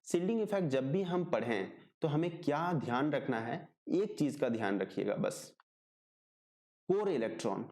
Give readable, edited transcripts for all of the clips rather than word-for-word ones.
Shielding effect जब भी हम पढ़ें तो हमें क्या ध्यान रखना है, एक चीज का ध्यान रखिएगा बस, core electron.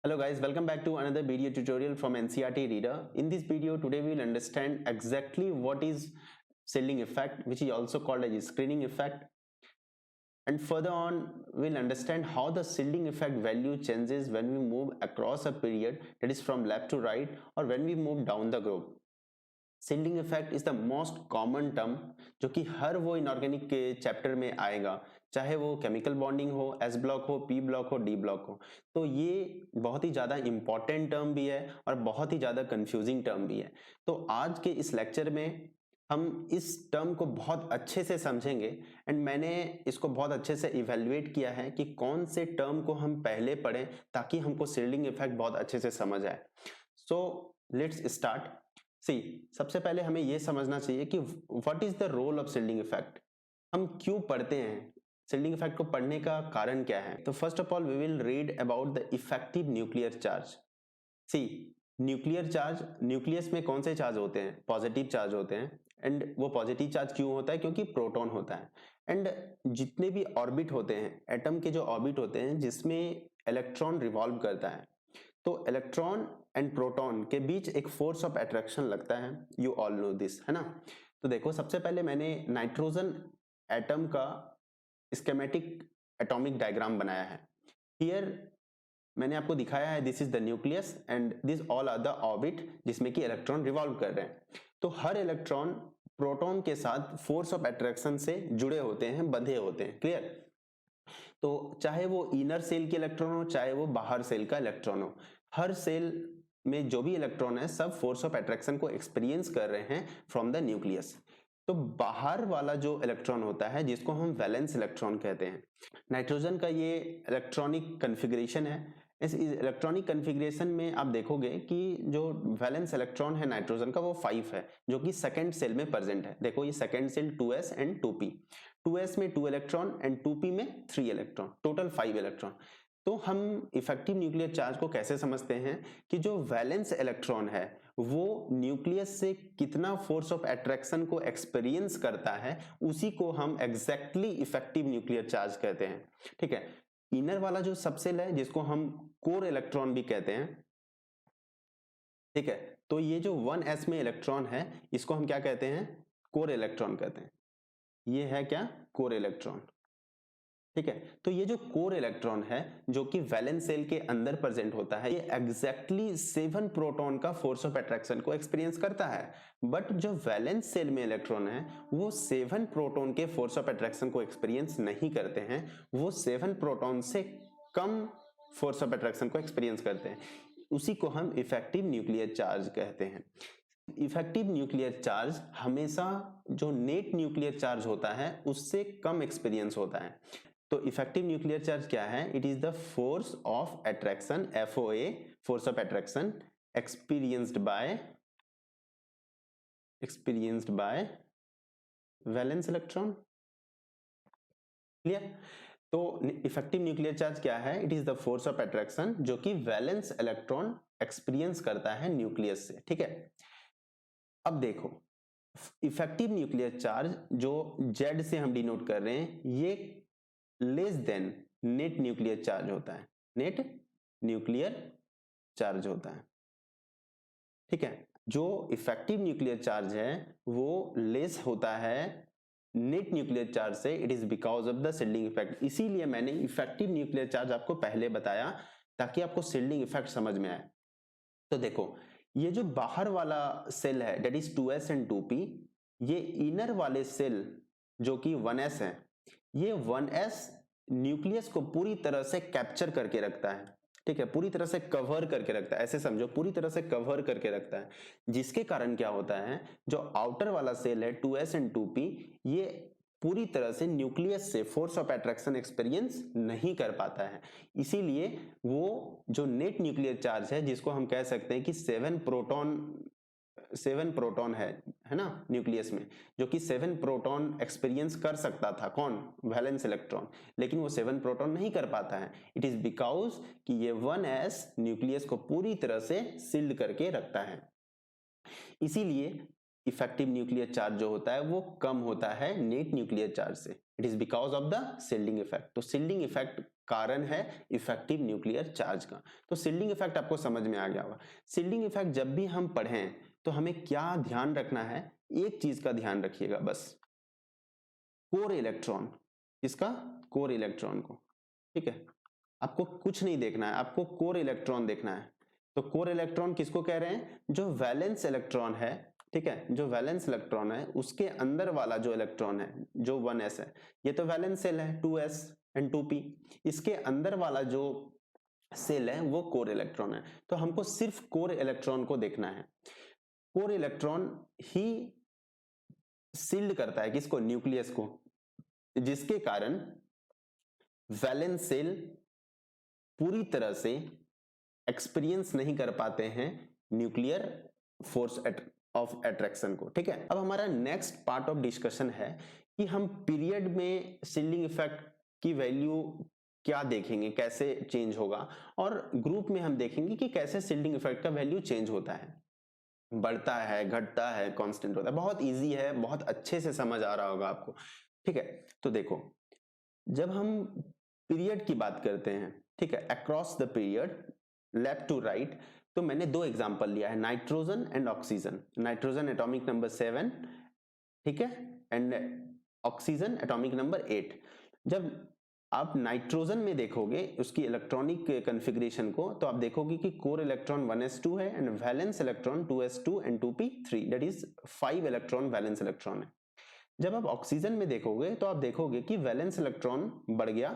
Hello guys, welcome back to another video tutorial from NCERT Reader. In this video today we will understand exactly what is shielding effect, which is also called as screening effect, and further on we'll understand how the shielding effect value changes when we move across a period, that is from left to right, or when we move down the group. Shielding effect is the most common term जो कि हर वो inorganic के chapter में आएगा, चाहे वो chemical bonding हो, S block हो, पी ब्लॉक हो, डी ब्लॉक हो। तो ये बहुत ही ज़्यादा इंपॉर्टेंट टर्म भी है और बहुत ही ज़्यादा कंफ्यूजिंग टर्म भी है। तो आज के इस लेक्चर में हम इस टर्म को बहुत अच्छे से समझेंगे एंड मैंने इसको बहुत अच्छे से इवेल्युएट किया है कि कौन से टर्म को हम पहले पढ़ें ताकि हमको शिल्डिंग इफेक्ट बहुत अच्छे से समझ आए। So let's start. सबसे पहले हमें यह समझना चाहिए कि what is the role of shielding effect, हम क्यों पढ़ते हैं, शिल्डिंग इफेक्ट को पढ़ने का कारण क्या है। तो first of all we will read about the effective nuclear charge. Nuclear charge, nucleus में कौन से चार्ज होते हैं, पॉजिटिव चार्ज होते हैं। एंड वो पॉजिटिव चार्ज क्यों होता है, क्योंकि प्रोटॉन होता है। एंड जितने भी ऑर्बिट होते हैं, एटम के जो ऑर्बिट होते हैं जिसमें इलेक्ट्रॉन रिवॉल्व करता है, तो इलेक्ट्रॉन एंड प्रोटॉन के बीच एक फोर्स ऑफ अट्रैक्शन लगता है। यू ऑल नो दिस, है ना। तो देखो सबसे पहले मैंने नाइट्रोजन एटम का स्कीमेटिक एटॉमिक डायग्राम बनाया है। हियर मैंने आपको दिखाया है this is the nucleus and this all are the orbit जिसमें कि इलेक्ट्रॉन रिवॉल्व कर रहे हैं। तो हर इलेक्ट्रॉन प्रोटॉन के साथ फोर्स ऑफ अट्रैक्शन से जुड़े होते हैं, बंधे होते हैं। क्लियर। तो चाहे वो इनर सेल के इलेक्ट्रॉन हो, चाहे वो बाहर सेल का इलेक्ट्रॉन हो, हर सेल में जो भी इलेक्ट्रॉन है सब फोर्स ऑफ अट्रैक्शन को एक्सपीरियंस कर रहे हैं फ्रॉम द न्यूक्लियस। तो बाहर वाला जो इलेक्ट्रॉन होता है जिसको हम वैलेंस इलेक्ट्रॉन कहते हैं, नाइट्रोजन का ये इलेक्ट्रॉनिक कन्फिग्रेशन है। इस इलेक्ट्रॉनिक कन्फिग्रेशन में आप देखोगे कि जो वैलेंस इलेक्ट्रॉन है नाइट्रोजन का वो 5 है, जो कि सेकंड सेल में प्रेजेंट है। देखो ये second cell 2s and 2p, 2s में 2 इलेक्ट्रॉन एंड 2p में 3 इलेक्ट्रॉन, टोटल 5 इलेक्ट्रॉन। तो हम इफेक्टिव न्यूक्लियर चार्ज को कैसे समझते हैं कि जो वैलेंस इलेक्ट्रॉन है वो न्यूक्लियस से कितना फोर्स ऑफ अट्रैक्शन को एक्सपीरियंस करता है, उसी को हम एग्जैक्टली इफेक्टिव न्यूक्लियर चार्ज कहते हैं। ठीक है। इनर वाला जो सबसेल है जिसको हम कोर इलेक्ट्रॉन भी कहते हैं, ठीक है, तो ये जो 1s में इलेक्ट्रॉन है इसको हम क्या कहते हैं, कोर इलेक्ट्रॉन कहते हैं। ये है क्या, कोर इलेक्ट्रॉन। ठीक है। तो ये जो कोर इलेक्ट्रॉन है जो कि वैलेंस सेल के अंदर प्रेजेंट होता है, ये एग्जैक्टली 7 प्रोटॉन का फोर्स ऑफ अट्रैक्शन को एक्सपीरियंस करता है। बट जो वैलेंस सेल में इलेक्ट्रॉन है वो 7 प्रोटॉन के फोर्स ऑफ अट्रैक्शन को एक्सपीरियंस नहीं करते हैं, वो 7 प्रोटॉन से कम फोर्स ऑफ अट्रैक्शन को एक्सपीरियंस करते हैं। उसी को हम इफेक्टिव न्यूक्लियर चार्ज कहते हैं। इफेक्टिव न्यूक्लियर चार्ज हमेशा जो नेट न्यूक्लियर चार्ज होता है उससे कम एक्सपीरियंस होता है। तो इफेक्टिव न्यूक्लियर चार्ज क्या है, it is the force of attraction, FOA, force of attraction experienced bye valence electron. Clear. तो इफेक्टिव न्यूक्लियर चार्ज क्या है, it is the force of attraction जो कि वैलेंस इलेक्ट्रॉन एक्सपीरियंस करता है न्यूक्लियस से। ठीक है। अब देखो इफेक्टिव न्यूक्लियर चार्ज जो Z से हम डिनोट कर रहे हैं, ये less than net nuclear charge होता है, नेट न्यूक्लियर चार्ज होता है। ठीक है। जो इफेक्टिव न्यूक्लियर चार्ज है वो लेस होता है नेट न्यूक्लियर चार्ज से, it is because of the shielding effect. इसीलिए मैंने इफेक्टिव न्यूक्लियर चार्ज आपको पहले बताया ताकि आपको शिल्डिंग इफेक्ट समझ में आए। तो देखो ये जो बाहर वाला सेल है that is 2s and 2p, ये इनर वाले सेल जो कि 1s है, ये 1s न्यूक्लियस को पूरी तरह से कैप्चर करके रखता है। ठीक है, पूरी तरह से कवर करके रखता है, ऐसे समझो पूरी तरह से कवर करके रखता है, जिसके कारण क्या होता है जो आउटर वाला सेल है 2s एंड 2p, ये पूरी तरह से न्यूक्लियस से फोर्स ऑफ अट्रैक्शन एक्सपीरियंस नहीं कर पाता है। इसीलिए वो जो नेट न्यूक्लियर चार्ज है जिसको हम कह सकते हैं कि 7 प्रोटॉन है, है ना न्यूक्लियस में, जो कि 7 प्रोटॉन एक्सपीरियंस कर सकता था, कौन, वैलेंस इलेक्ट्रॉन, लेकिन वो 7 प्रोटॉन नहीं कर पाता है। इट इज बिकॉज कि ये 1s न्यूक्लियस को पूरी तरह से सील्ड करके रखता है। इसीलिए इफेक्टिव न्यूक्लियर चार्ज जो होता है वो कम होता है नेट न्यूक्लियर चार्ज से। It is because of the shielding effect. तो सील्डिंग इफेक्ट कारण है इफेक्टिव न्यूक्लियर चार्ज का। तो सील्डिंग इफेक्ट आपको समझ में आ गया होगा। सील्डिंग इफेक्ट जब भी हम पढ़ें तो हमें क्या ध्यान रखना है, एक चीज का ध्यान रखिएगा बस, कोर इलेक्ट्रॉन, इसका कोर इलेक्ट्रॉन को, ठीक है, आपको कुछ नहीं देखना है, आपको कोर इलेक्ट्रॉन देखना है। तो कोर इलेक्ट्रॉन किसको कह रहे हैं, जो वैलेंस इलेक्ट्रॉन है, ठीक है, जो वैलेंस इलेक्ट्रॉन है उसके अंदर वाला जो इलेक्ट्रॉन है, जो 1s है, ये तो वैलेंस सेल है 2s एंड 2p, इसके अंदर वाला जो सेल है वो कोर इलेक्ट्रॉन है। तो हमको सिर्फ कोर इलेक्ट्रॉन को देखना है। कोर इलेक्ट्रॉन ही सील्ड करता है किसको, न्यूक्लियस को, जिसके कारण वैलेंस सेल पूरी तरह से एक्सपीरियंस नहीं कर पाते हैं न्यूक्लियर फोर्स ऑफ अट्रैक्शन को, ठीक है। अब हमारा नेक्स्ट पार्ट ऑफ डिस्कशन है कि हम पीरियड में सील्डिंग इफेक्ट की वैल्यू क्या देखेंगे, कैसे चेंज होगा, और ग्रुप में हम देखेंगे कि कैसे सील्डिंग इफेक्ट का वैल्यू चेंज होता है, बढ़ता है, घटता है, कांस्टेंट होता है। बहुत इजी है, बहुत अच्छे से समझ आ रहा होगा आपको, ठीक है। तो देखो, जब हम पीरियड की बात करते हैं, ठीक है, across the period, left to right, तो मैंने दो एग्जांपल लिया है, nitrogen and oxygen. Nitrogen atomic number 7, ठीक है, एंड ऑक्सीजन एटॉमिक नंबर 8। जब आप नाइट्रोजन में देखोगे उसकी इलेक्ट्रॉनिक कॉन्फ़िगरेशन को, तो आप देखोगे कि कोर इलेक्ट्रॉन 1s2 है and valence electron 2s2 and 2p3, that is 5 electron valence electron है। जब आप ऑक्सीजन में देखोगे तो आप देखोगे कि वैलेंस इलेक्ट्रॉन बढ़ गया,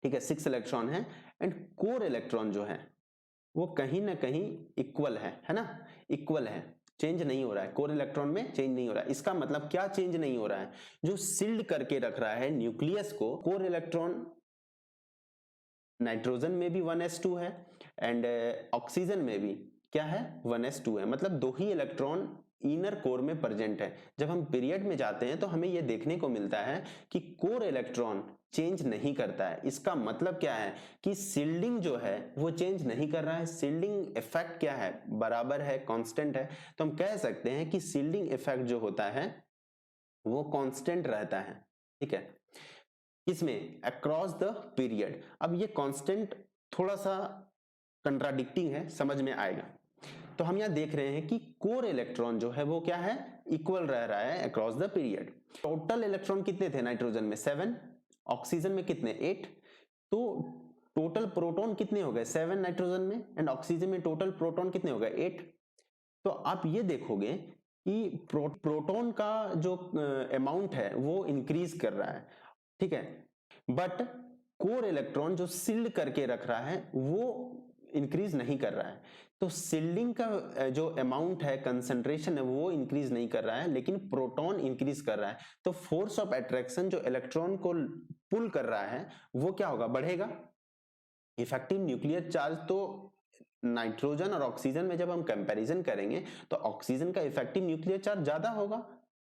ठीक है, 6 इलेक्ट्रॉन है, एंड कोर इलेक्ट्रॉन जो है वो कहीं ना कहीं इक्वल है ना, इक्वल है, चेंज नहीं हो रहा है, कोर इलेक्ट्रॉन में चेंज नहीं हो रहा है। इसका मतलब क्या चेंज नहीं हो रहा है, जो सील्ड करके रख रहा है न्यूक्लियस को, कोर इलेक्ट्रॉन नाइट्रोजन में भी 1s2 है एंड ऑक्सीजन में भी क्या है, 1s2 है, मतलब दो ही इलेक्ट्रॉन इनर कोर में प्रेजेंट है। जब हम पीरियड में जाते हैं तो हमें यह देखने को मिलता है कि कोर इलेक्ट्रॉन चेंज नहीं करता है। इसका मतलब क्या है कि सील्डिंग जो है वो चेंज नहीं कर रहा है, सील्डिंग इफेक्ट क्या है, बराबर है, कांस्टेंट है। तो हम कह सकते हैं कि सील्डिंग इफेक्ट जो होता है वो कांस्टेंट रहता है, ठीक है, इसमें अक्रॉस द पीरियड। अब ये कांस्टेंट थोड़ा सा कंट्राडिक्टिंग है, समझ में आएगा। तो हम यहां देख रहे हैं कि कोर इलेक्ट्रॉन जो है वो क्या है, इक्वल रह रहा है across the period. Total electron कितने थे नाइट्रोजन में, 7, ऑक्सीजन में कितने, 8। तो टोटल प्रोटॉन कितने हो गए, 7 नाइट्रोजन में, एंड ऑक्सीजन में टोटल प्रोटॉन कितने हो गए, 8। तो आप ये देखोगे कि प्रोटॉन का जो अमाउंट है वो इंक्रीज कर रहा है, ठीक है, बट कोर इलेक्ट्रॉन जो सील्ड करके रख रहा है वो इंक्रीज नहीं कर रहा है। तो सील्डिंग का जो अमाउंट है, कंसंट्रेशन है, वो इंक्रीज नहीं कर रहा है, लेकिन प्रोटॉन इंक्रीज कर रहा है। तो फोर्स ऑफ अट्रैक्शन जो इलेक्ट्रॉन को पुल कर रहा है वो क्या होगा, बढ़ेगा। इफेक्टिव न्यूक्लियर चार्ज तो नाइट्रोजन और ऑक्सीजन में जब हम कंपैरिजन करेंगे तो ऑक्सीजन का इफेक्टिव न्यूक्लियर चार्ज ज्यादा होगा,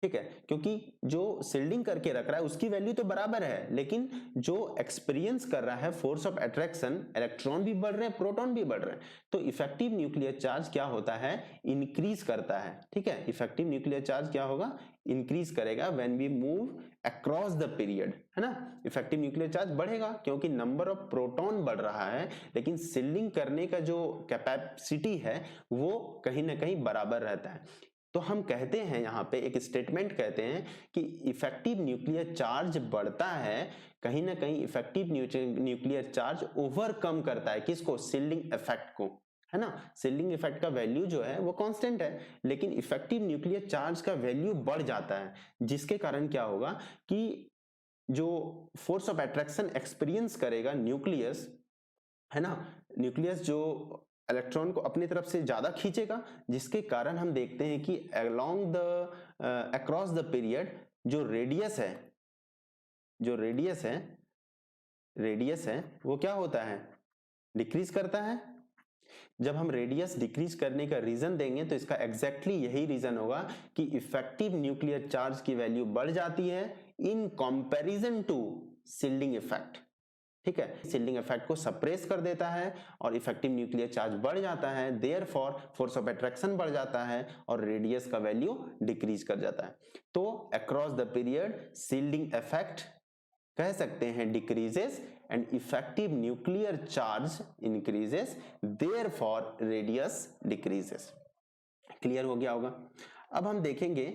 ठीक है, क्योंकि जो सील्डिंग करके रख रहा है उसकी वैल्यू तो बराबर है, लेकिन जो एक्सपीरियंस कर रहा है फोर्स ऑफ अट्रैक्शन, इलेक्ट्रॉन भी बढ़ रहे हैं, प्रोटॉन भी बढ़ रहे हैं। तो इफेक्टिव न्यूक्लियर चार्ज क्या होता है, इंक्रीज करता है, ठीक है। इफेक्टिव न्यूक्लियर चार्ज क्या होगा, इंक्रीज करेगा when we move across the period, है ना। इफेक्टिव न्यूक्लियर चार्ज बढ़ेगा क्योंकि नंबर ऑफ प्रोटॉन बढ़ रहा है, लेकिन सील्डिंग करने का जो कैपेसिटी है वो कहीं ना कहीं बराबर रहता है। तो हम कहते हैं, यहां पे एक स्टेटमेंट कहते हैं कि इफेक्टिव न्यूक्लियर चार्ज बढ़ता है, कहीं ना कहीं इफेक्टिव न्यूक्लियर चार्ज ओवरकम करता है किसको, सील्डिंग इफेक्ट को, है ना। सील्डिंग इफेक्ट का वैल्यू जो है वो कांस्टेंट है, लेकिन इफेक्टिव न्यूक्लियर चार्ज का वैल्यू बढ़ जाता है, जिसके कारण क्या होगा कि जो फोर्स ऑफ अट्रैक्शन एक्सपीरियंस करेगा न्यूक्लियस, है ना, न्यूक्लियस जो इलेक्ट्रॉन को अपनी तरफ से ज्यादा खींचेगा, जिसके कारण हम देखते हैं कि along the across the period जो रेडियस है, जो रेडियस है वो क्या होता है, डिक्रीज करता है। जब हम रेडियस डिक्रीज करने का रीजन देंगे तो इसका एग्जैक्टली यही रीजन होगा कि इफेक्टिव न्यूक्लियर चार्ज की वैल्यू बढ़ जाती है in comparison to shielding effect. ठीक है, शिल्डिंग इफेक्ट को सप्रेस कर देता है और इफेक्टिव न्यूक्लियर चार्ज बढ़ जाता है, देयरफॉर फोर्स ऑफ अट्रैक्शन बढ़ जाता है और रेडियस का वैल्यू डिक्रीज कर जाता है। तो across the period shielding effect कह सकते हैं decreases and effective nuclear charge increases, therefore radius decreases. Clear हो गया होगा। अब हम देखेंगे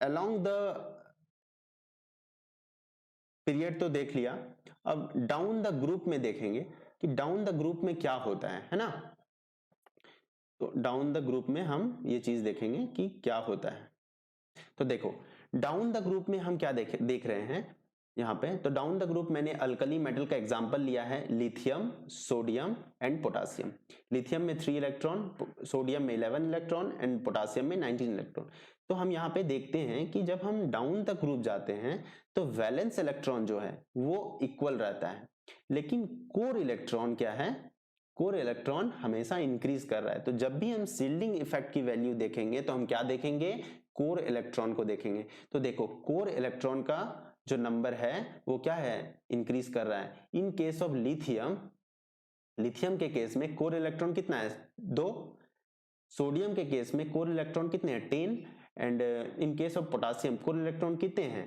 अलोंग द पीरियड तो देख लिया, अब डाउन द ग्रुप में देखेंगे कि डाउन द ग्रुप में क्या होता है ना। तो डाउन द ग्रुप में हम ये चीज देखेंगे कि क्या होता है। तो देखो डाउन द ग्रुप में हम क्या देख रहे हैं यहाँ पे। तो डाउन द ग्रुप मैंने अल्कली मेटल का एग्जांपल लिया है, lithium, sodium and potassium. Lithium में 3 इलेक्ट्रॉन, सोडियम में 11 इलेक्ट्रॉन एंड पोटासियम में 19 इलेक्ट्रॉन। तो हम यहाँ पे देखते हैं कि जब हम डाउन तक ग्रुप जाते हैं तो वैलेंस इलेक्ट्रॉन जो है वो इक्वल रहता है, लेकिन कोर इलेक्ट्रॉन क्या है, कोर इलेक्ट्रॉन हमेशा इंक्रीज कर रहा है। तो जब भी हम शिल्डिंग इफेक्ट की वैल्यू देखेंगे तो हम क्या देखेंगे, कोर इलेक्ट्रॉन को देखेंगे। तो देखो कोर इलेक्ट्रॉन का जो नंबर है वो क्या है, इंक्रीज कर रहा है। In case of lithium, lithium के केस में कोर इलेक्ट्रॉन कितना है, 2। सोडियम के केस में कोर इलेक्ट्रॉन कितने हैं, 10। And in case of potassium core electron कितने हैं,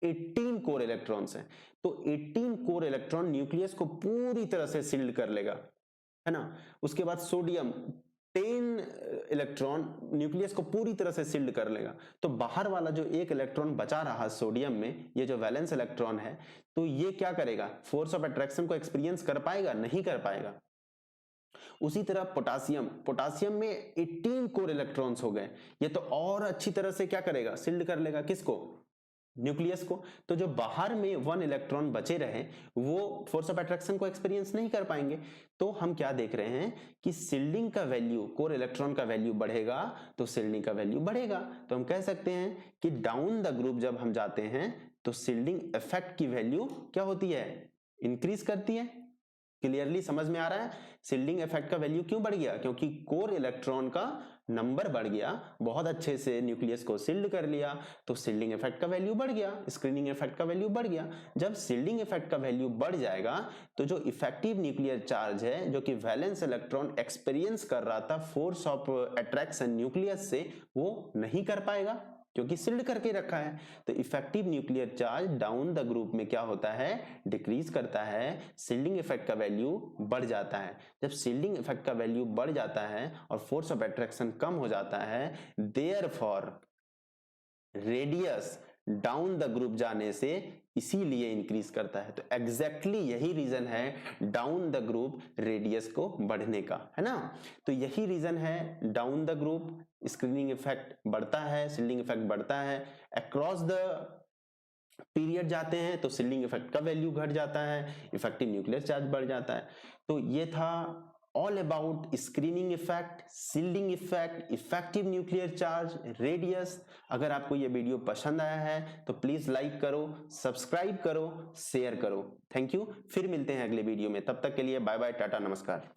18 कोर इलेक्ट्रॉन्स हैं। तो 18 कोर इलेक्ट्रॉन न्यूक्लियस को पूरी तरह से सील्ड कर लेगा, है ना। उसके बाद सोडियम 10 इलेक्ट्रॉन न्यूक्लियस को पूरी तरह से सील्ड कर लेगा। तो बाहर वाला जो एक इलेक्ट्रॉन बचा रहा सोडियम में, ये जो वैलेंस इलेक्ट्रॉन है, तो ये क्या करेगा, फोर्स ऑफ अट्रैक्शन को एक्सपीरियंस कर पाएगा, नहीं कर पाएगा। उसी तरह पोटासियम, पोटासियम में 18 कोर इलेक्ट्रॉन्स हो गए, ये तो और अच्छी तरह से क्या करेगा, सील्ड कर लेगा किसको, न्यूक्लियस को। तो जो बाहर में 1 इलेक्ट्रॉन बचे रहे वो फोर्स ऑफ अट्रैक्शन को एक्सपीरियंस नहीं कर पाएंगे। तो हम क्या देख रहे हैं कि सील्डिंग का वैल्यू, कोर इलेक्ट्रॉन का वैल्यू बढ़ेगा तो सील्डिंग का वैल्यू बढ़ेगा। तो हम कह सकते हैं कि डाउन द ग्रुप जब हम जाते हैं तो सील्डिंग इफेक्ट की वैल्यू क्या होती है, इंक्रीज करती है। क्लियरली समझ में आ रहा है सील्डिंग इफेक्ट का वैल्यू क्यों बढ़ गया, क्योंकि कोर इलेक्ट्रॉन का नंबर बढ़ गया, बहुत अच्छे से न्यूक्लियस को सील्ड कर लिया, तो सील्डिंग इफेक्ट का वैल्यू बढ़ गया, स्क्रीनिंग इफेक्ट का वैल्यू बढ़ गया। जब सील्डिंग इफेक्ट का वैल्यू बढ़ जाएगा तो जो इफेक्टिव न्यूक्लियर चार्ज है, जो कि वैलेंस इलेक्ट्रॉन एक्सपीरियंस कर रहा था फोर्स ऑफ अट्रैक्शन न्यूक्लियस से, वो नहीं कर पाएगा क्योंकि सील्ड करके रखा है। तो effective nuclear charge down the group में क्या होता है, डिक्रीज करता है, सील्डिंग इफेक्ट का वैल्यू बढ़ जाता है। जब सील्डिंग इफेक्ट का वैल्यू बढ़ जाता है और फोर्स ऑफ अट्रैक्शन कम हो जाता है, therefore radius down the group जाने से इसीलिए इंक्रीज करता है। तो एग्जैक्टली यही रीजन है डाउन द ग्रुप रेडियस को बढ़ने का, है ना। तो यही रीजन है down the group screening effect बढ़ता है, सील्डिंग इफेक्ट बढ़ता है। अक्रॉस द पीरियड जाते हैं तो सील्डिंग इफेक्ट का वैल्यू घट जाता है, इफेक्टिव न्यूक्लियर चार्ज बढ़ जाता है। तो ये था all about screening effect, shielding effect, effective nuclear charge, radius. अगर आपको ये वीडियो पसंद आया है तो प्लीज लाइक करो, सब्सक्राइब करो, शेयर करो। Thank you. फिर मिलते हैं अगले वीडियो में, तब तक के लिए बाय बाय, टाटा, नमस्कार।